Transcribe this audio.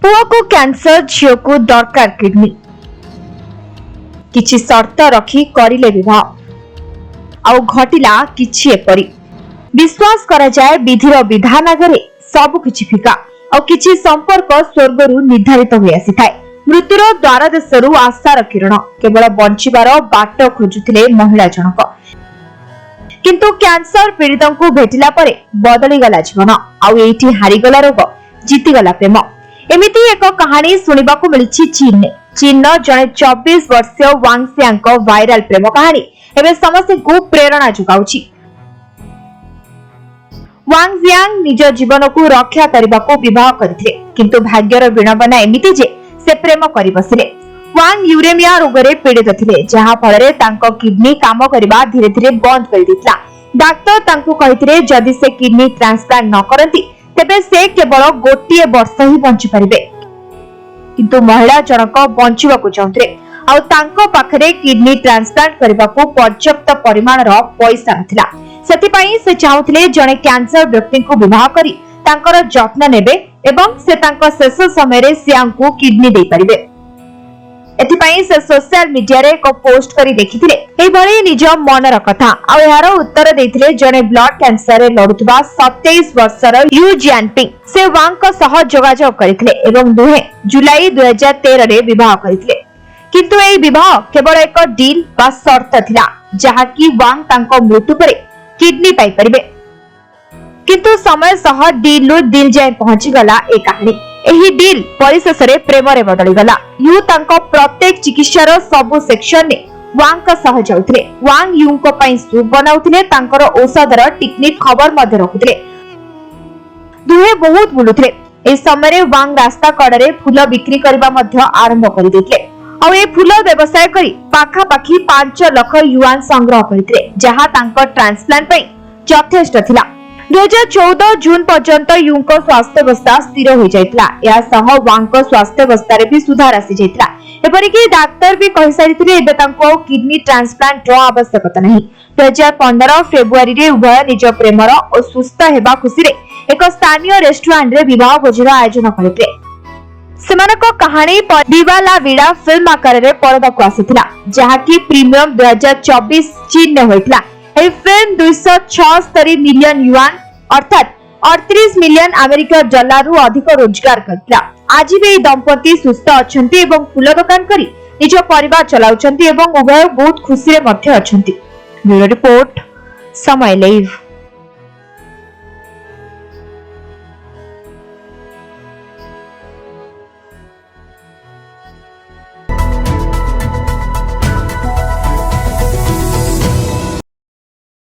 पुओ को कैंसर, झील को दरकार किडनी, किछि शर्त रखी करिले विवाह आउ घटिला किछि एपरि। विश्वास करा जाए विधिर विधान आगे सब किछि फिका और किछि संपर्क स्वर्गरु निर्धारित होई आसीथाय। मृत्युर द्वार देशरु आशार किरण केवल बंचिबार बाट खोजुथिले महिला जनक, किंतु कैंसर पीड़ित को भेटिला परे बदली गला जीवन आउ एठी हारीगला रोग जीतीगला प्रेम। एमिति एक कहानी सुनिबाकू मिलिछि चीन जने 24 वर्षीय वांग जियांग वायरल प्रेम कहानी एबे समस्त को प्रेरणा जुगाउछि। वांग जियांग निज जीवन को रक्षा करबाकू विवाह करथिले, किंतु भाग्यर विडंबना एमिति जे से प्रेम करि बसिले। वांग यूरेमिया रोगरे पीड़ित थिले, जहा फଳରେ तांको किडनी काम करबा धीरे धीरे बंद कर दितला। डाक्टर तांको कहिथिले जदि से किडनी ट्रांसप्लांट न करंती तेबे से केवल गोटिए वर्ष ही बंची परिबे, किंतु महिला जनक बंचिबाकू चाहुथिले आ तांको पाखरे किडनी ट्रांसप्लांट करबाकू पर्याप्त परिमाणर पैसा नथिला। सेतिपई से चाहुथिले जणे कैंसर व्यक्ति को विवाह करी तांकर जत्न नेबे एवं से तांको शेष समय रे सियांकू किडनी देई परिबे। एथिपई से सोशल मीडिया रे एक पोस्ट करी देखिथिले एई भली निज मनर कथा आ यार उत्तर देथिले जणे ब्लड कैंसर रे लढुतबा 27 वर्षर यू जियानपिंग। से वांग को सह जोगाजोग करिथिले एवं दुहे जुलाई 2013 रे विवाह करिथिले, किंतु एई विवाह केवल एक डील बा शर्त थिला जहा कि वांग तांको मृत्यु परे किडनी पाई परिबे, किंतु समय सह डील लो दिल जाय पहुंची गला ए कहानी। एही डील परिशेष रे प्रेम रे बदली गला। यू तांको प्रत्येक चिकित्सार सब सेक्शन ने वांग का सह जाउथिले। वांग यू को पई सूप बनाउथिले, तांकर औषधर टेक्निक खबर मध्ये रखुथिले। दुहे बहुत बुलुथिले। ए समय रे वांग रास्ता कड़े फूल बिक्री करबा मध्ये आरंभ कर देथिले और ए फूल व्यवसाय करी पाखा पाखी 5 लाख युआन संग्रह करथिले, जहा तांको ट्रांसप्लांट पई यथेष्ट थिला। 2014 जून पर्यंत यूको स्वास्थ्य अवस्था स्थिर हो जाइतला। या सह वांग स्वास्थ्य अवस्था रे भी सुधार आसी जाइतला। एपरि कि डाक्टर भी कहि सारिथिले एबे तांको किडनी ट्रांसप्लांट रो आवश्यकता नहीं। 2015 फेब्रुआरी रे उभय निज प्रेमर और सुस्थ हेबा खुशी रे एक स्थानीय रेस्टोरेंट रे विवाह भोजन आयोजन करथिले। सेमानक कहानी दीवाला विड़ा फिल्म आकार रे परदा को आसीथिला, जहा कि प्रीमियम 2024 चीन ने होइतला। ए फिल्म 276 मिलियन युआन अर्थात 38 मिलियन अमेरिकन डॉलर रु अधिक रोजगार करथिला। आज भी दंपति सुस्थ अछंती एवं फूल दुकान करी निज परिवार चलाउछंती एवं उभय बहुत खुशी रे मध्य अछंती। ब्यूरो रिपोर्ट, समय लाइव।